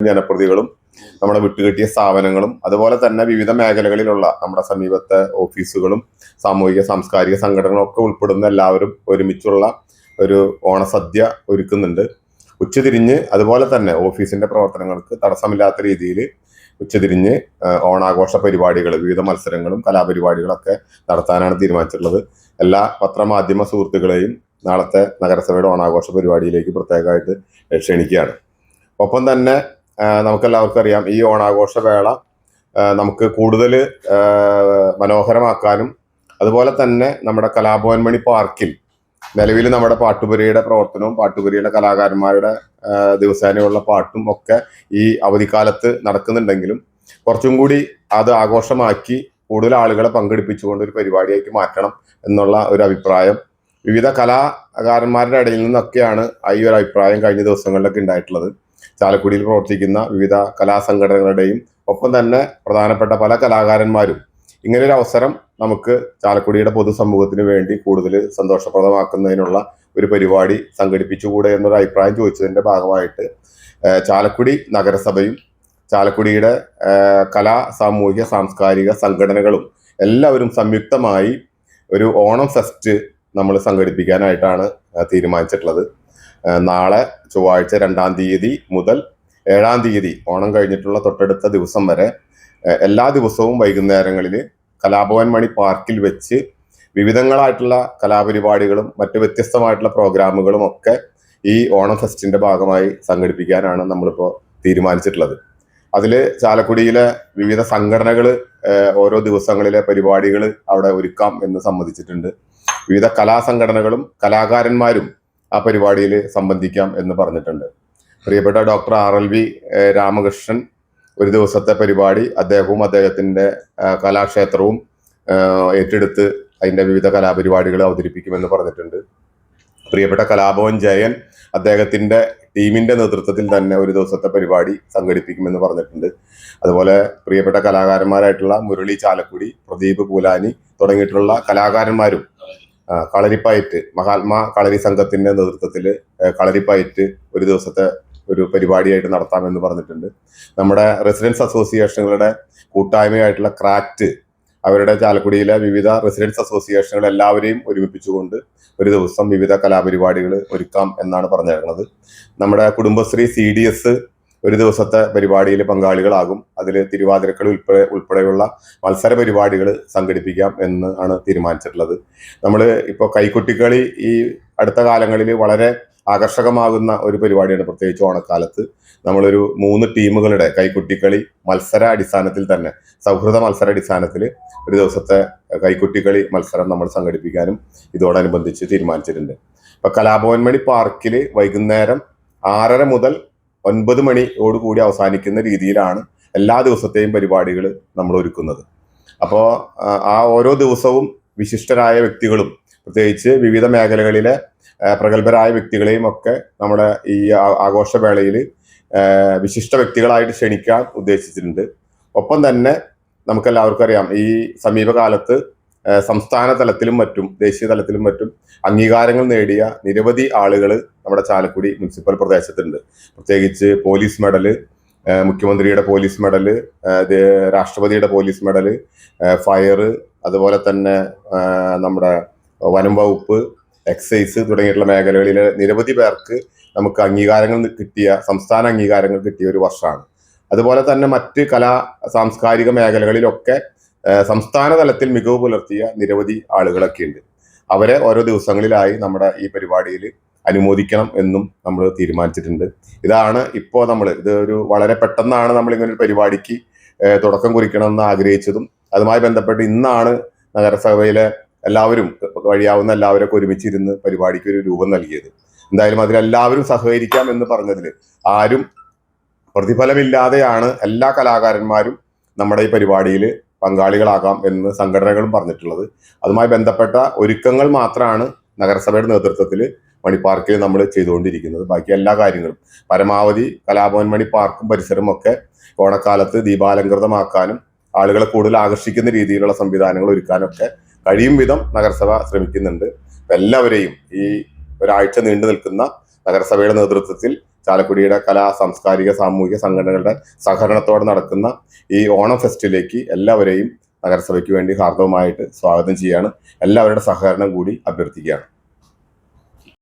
ജനപ്രതികളും നമ്മുടെ വിട്ടുകിട്ടിയ സ്ഥാപനങ്ങളും അതുപോലെ തന്നെ വിവിധ മേഖലകളിലുള്ള നമ്മുടെ സമീപത്തെ ഓഫീസുകളും സാമൂഹിക സാംസ്കാരിക സംഘടനകളും ഒക്കെ ഉൾപ്പെടുന്ന എല്ലാവരും ഒരുമിച്ചുള്ള ഒരു ഓണസദ്യ ഒരുക്കുന്നുണ്ട്. ഉച്ചതിരിഞ്ഞ് അതുപോലെ തന്നെ ഓഫീസിന്റെ പ്രവർത്തനങ്ങൾക്ക് തടസ്സമില്ലാത്ത രീതിയിൽ ഉച്ചതിരിഞ്ഞ് ഓണാഘോഷ പരിപാടികൾ, വിവിധ മത്സരങ്ങളും കലാപരിപാടികളൊക്കെ നടത്താനാണ് തീരുമാനിച്ചിട്ടുള്ളത്. എല്ലാ പത്രമാധ്യമ സുഹൃത്തുക്കളെയും നാളത്തെ നഗരസഭയുടെ ഓണാഘോഷ പരിപാടിയിലേക്ക് പ്രത്യേകമായിട്ട് ക്ഷണിക്കുകയാണ്. ഒപ്പം തന്നെ നമുക്കെല്ലാവർക്കും അറിയാം, ഈ ഓണാഘോഷ വേള നമുക്ക് കൂടുതൽ മനോഹരമാക്കാനും അതുപോലെ തന്നെ നമ്മുടെ കലാഭവൻ മണി പാർക്കിൽ നിലവിൽ നമ്മുടെ പാട്ടുപുരയുടെ പ്രവർത്തനവും പാട്ടുപുരയിലെ കലാകാരന്മാരുടെ ദിവസേനയുള്ള പാട്ടും ഒക്കെ ഈ അവധിക്കാലത്ത് നടക്കുന്നുണ്ടെങ്കിലും കുറച്ചും കൂടി അത് ആഘോഷമാക്കി കൂടുതൽ ആളുകളെ പങ്കെടുപ്പിച്ചുകൊണ്ട് ഒരു പരിപാടിയായിട്ട് മാറ്റണം എന്നുള്ള ഒരു അഭിപ്രായം വിവിധ കലാകാരന്മാരുടെ ഇടയിൽ നിന്നൊക്കെയാണ് ഈ ഒരു അഭിപ്രായം കഴിഞ്ഞ ദിവസങ്ങളിലൊക്കെ ഉണ്ടായിട്ടുള്ളത്. ചാലക്കുടിയിൽ പ്രവർത്തിക്കുന്ന വിവിധ കലാസംഘടനകളുടെയും ഒപ്പം തന്നെ പ്രധാനപ്പെട്ട പല കലാകാരന്മാരും ഇങ്ങനൊരു അവസരം നമുക്ക് ചാലക്കുടിയുടെ പൊതുസമൂഹത്തിന് വേണ്ടി കൂടുതൽ സന്തോഷപ്രദമാക്കുന്നതിനുള്ള ഒരു പരിപാടി സംഘടിപ്പിച്ചുകൂടെ എന്നൊരു അഭിപ്രായം ചോദിച്ചതിന്റെ ഭാഗമായിട്ട് ചാലക്കുടി നഗരസഭയും ചാലക്കുടിയുടെ കലാ സാമൂഹിക സാംസ്കാരിക സംഘടനകളും എല്ലാവരും സംയുക്തമായി ഒരു ഓണം ഫെസ്റ്റ് നമ്മൾ സംഘടിപ്പിക്കാനായിട്ടാണ് തീരുമാനിച്ചിട്ടുള്ളത്. നാളെ ചൊവ്വാഴ്ച 2-ാം തീയതി മുതൽ 7-ാം തീയതി ഓണം കഴിഞ്ഞിട്ടുള്ള തൊട്ടടുത്ത ദിവസം വരെ എല്ലാ ദിവസവും വൈകുന്നേരങ്ങളിൽ കലാഭവൻ മണി പാർക്കിൽ വെച്ച് വിവിധങ്ങളായിട്ടുള്ള കലാപരിപാടികളും മറ്റു വ്യത്യസ്തമായിട്ടുള്ള പ്രോഗ്രാമുകളും ഒക്കെ ഈ ഓണം ഫെസ്റ്റിന്റെ ഭാഗമായി സംഘടിപ്പിക്കാനാണ് നമ്മളിപ്പോൾ തീരുമാനിച്ചിട്ടുള്ളത്. അതിൽ ചാലക്കുടിയിലെ വിവിധ സംഘടനകൾ ഓരോ ദിവസങ്ങളിലെ പരിപാടികൾ അവിടെ ഒരുക്കാം എന്ന് സമ്മതിച്ചിട്ടുണ്ട്. വിവിധ കലാസംഘടനകളും കലാകാരന്മാരും ആ പരിപാടിയിൽ സംബന്ധിക്കാം എന്ന് പറഞ്ഞിട്ടുണ്ട്. പ്രിയപ്പെട്ട ഡോക്ടർ RLV രാമകൃഷ്ണൻ ഒരു ദിവസത്തെ പരിപാടി അദ്ദേഹവും അദ്ദേഹത്തിന്റെ കലാക്ഷേത്രവും ഏറ്റെടുത്ത് അതിന്റെ വിവിധ കലാപരിപാടികൾ അവതരിപ്പിക്കുമെന്ന് പറഞ്ഞിട്ടുണ്ട്. പ്രിയപ്പെട്ട കലാഭവൻ ജയൻ അദ്ദേഹത്തിന്റെ ടീമിന്റെ നേതൃത്വത്തിൽ തന്നെ ഒരു ദിവസത്തെ പരിപാടി സംഘടിപ്പിക്കുമെന്ന് പറഞ്ഞിട്ടുണ്ട്. അതുപോലെ പ്രിയപ്പെട്ട കലാകാരന്മാരായിട്ടുള്ള മുരളി ചാലക്കുടി, പ്രദീപ് പൂലാനി തുടങ്ങിയിട്ടുള്ള കലാകാരന്മാരും കളരിപ്പയറ്റ് മഹാത്മാ കളരി സംഘത്തിന്റെ നേതൃത്വത്തിൽ കളരിപ്പയറ്റ് ഒരു ദിവസത്തെ ഒരു പരിപാടിയായിട്ട് നടത്താമെന്ന് പറഞ്ഞിട്ടുണ്ട്. നമ്മുടെ റെസിഡൻസ് അസോസിയേഷനുകളുടെ കൂട്ടായ്മയായിട്ടുള്ള ക്രാക്റ്റ് അവരുടെ ചാലക്കുടിയിലെ വിവിധ റെസിഡൻസ് അസോസിയേഷനുകൾ എല്ലാവരെയും ഒരുമിപ്പിച്ചുകൊണ്ട് ഒരു ദിവസം വിവിധ കലാപരിപാടികൾ ഒരുക്കാം എന്നാണ് പറഞ്ഞിരിക്കുന്നത്. നമ്മുടെ കുടുംബശ്രീ CDS ഒരു ദിവസത്തെ പരിപാടിയിൽ പങ്കാളികളാകും. അതിൽ തിരുവാതിരക്കളി ഉൾപ്പെടെയുള്ള മത്സര പരിപാടികൾ സംഘടിപ്പിക്കാം എന്ന് ആണ് തീരുമാനിച്ചിട്ടുള്ളത്. നമ്മൾ ഇപ്പോൾ കൈകൊട്ടിക്കളി ഈ അടുത്ത കാലങ്ങളിൽ വളരെ ആകർഷകമാകുന്ന ഒരു പരിപാടിയാണ്. പ്രത്യേകിച്ച് ഓണക്കാലത്ത് നമ്മളൊരു 3 ടീമുകളുടെ കൈകൊട്ടിക്കളി മത്സര അടിസ്ഥാനത്തിൽ തന്നെ സൗഹൃദ മത്സര അടിസ്ഥാനത്തിൽ ഒരു ദിവസത്തെ കൈകൊട്ടിക്കളി മത്സരം നമ്മൾ സംഘടിപ്പിക്കാനും ഇതോടനുബന്ധിച്ച് തീരുമാനിച്ചിട്ടുണ്ട്. ഇപ്പൊ കലാഭവൻ മണി പാർക്കിൽ വൈകുന്നേരം 6:30 മുതൽ 9 മണിയോടുകൂടി അവസാനിക്കുന്ന രീതിയിലാണ് എല്ലാ ദിവസത്തെയും പരിപാടികൾ നമ്മൾ ഒരുക്കുന്നത്. അപ്പോൾ ആ ഓരോ ദിവസവും വിശിഷ്ടരായ വ്യക്തികളും പ്രത്യേകിച്ച് വിവിധ മേഖലകളിലെ പ്രഗത്ഭരായ വ്യക്തികളെയും ഒക്കെ നമ്മുടെ ഈ ആഘോഷവേളയിൽ വിശിഷ്ട വ്യക്തികളായിട്ട് ക്ഷണിക്കാൻ ഉദ്ദേശിച്ചിട്ടുണ്ട്. ഒപ്പം തന്നെ നമുക്കെല്ലാവർക്കും അറിയാം, ഈ സമീപകാലത്ത് സംസ്ഥാന തലത്തിലും മറ്റും ദേശീയ തലത്തിലും മറ്റും അംഗീകാരങ്ങൾ നേടിയ നിരവധി ആളുകൾ നമ്മുടെ ചാലക്കുടി മുനിസിപ്പൽ പ്രദേശത്തുണ്ട്. പ്രത്യേകിച്ച് പോലീസ് മെഡല്, മുഖ്യമന്ത്രിയുടെ പോലീസ് മെഡല്, രാഷ്ട്രപതിയുടെ പോലീസ് മെഡല്, ഫയർ, അതുപോലെ തന്നെ നമ്മുടെ വനം വകുപ്പ്, എക്സൈസ് തുടങ്ങിയിട്ടുള്ള മേഖലകളിലെ നിരവധി പേർക്ക് നമുക്ക് അംഗീകാരങ്ങൾ കിട്ടിയ സംസ്ഥാന അംഗീകാരങ്ങൾ കിട്ടിയ ഒരു വർഷമാണ്. അതുപോലെ തന്നെ മറ്റ് കലാ സാംസ്കാരിക മേഖലകളിലൊക്കെ സംസ്ഥാന തലത്തിൽ മികവ് പുലർത്തിയ നിരവധി ആളുകളൊക്കെ ഉണ്ട്. അവരെ ഓരോ ദിവസങ്ങളിലായി നമ്മുടെ ഈ പരിപാടിയിൽ അനുമോദിക്കണം എന്നും നമ്മൾ തീരുമാനിച്ചിട്ടുണ്ട്. ഇതാണ് ഇപ്പോൾ ഇത് ഒരു വളരെ പെട്ടെന്നാണ് നമ്മൾ ഇങ്ങനെ ഒരു പരിപാടിക്ക് തുടക്കം കുറിക്കണമെന്ന് ആഗ്രഹിച്ചതും അതുമായി ബന്ധപ്പെട്ട് ഇന്നാണ് നഗരസഭയിലെ എല്ലാവരും കഴിയാവുന്ന എല്ലാവരൊക്കെ ഒരുമിച്ചിരുന്ന് പരിപാടിക്ക് ഒരു രൂപം നൽകിയത്. എന്തായാലും അതിലെല്ലാവരും സഹകരിക്കാം എന്ന് പറഞ്ഞതിൽ ആരും പ്രതിഫലമില്ലാതെയാണ് എല്ലാ കലാകാരന്മാരും നമ്മുടെ ഈ പരിപാടിയിൽ പങ്കാളികളാകാം എന്ന് സംഘടനകളും പറഞ്ഞിട്ടുള്ളത്. അതുമായി ബന്ധപ്പെട്ട ഒരുക്കങ്ങൾ മാത്രമാണ് നഗരസഭയുടെ നേതൃത്വത്തിൽ മണിപ്പാർക്കിൽ നമ്മൾ ചെയ്തുകൊണ്ടിരിക്കുന്നത്. ബാക്കി എല്ലാ കാര്യങ്ങളും പരമാവധി കലാഭവൻ മണി പാർക്കും പരിസരവും ഒക്കെ ഓണക്കാലത്ത് ദീപാലങ്കൃതമാക്കാനും ആളുകളെ കൂടുതൽ ആകർഷിക്കുന്ന രീതിയിലുള്ള സംവിധാനങ്ങൾ ഒരുക്കാനൊക്കെ കഴിയും വിധം നഗരസഭ ശ്രമിക്കുന്നുണ്ട്. എല്ലാവരെയും ഈ ഒരാഴ്ച നീണ്ടു നിൽക്കുന്ന നഗരസഭയുടെ നേതൃത്വത്തിൽ ചാലക്കുടിയുടെ കലാ സാംസ്കാരിക സാമൂഹിക സംഘടനകളുടെ സഹകരണത്തോടെ നടക്കുന്ന ഈ ഓണം ഫെസ്റ്റിലേക്ക് എല്ലാവരെയും നഗരസഭയ്ക്ക് വേണ്ടി ഹാർദവമായിട്ട് സ്വാഗതം ചെയ്യാണ്. എല്ലാവരുടെ സഹകരണം കൂടി അഭ്യർത്ഥിക്കുകയാണ്.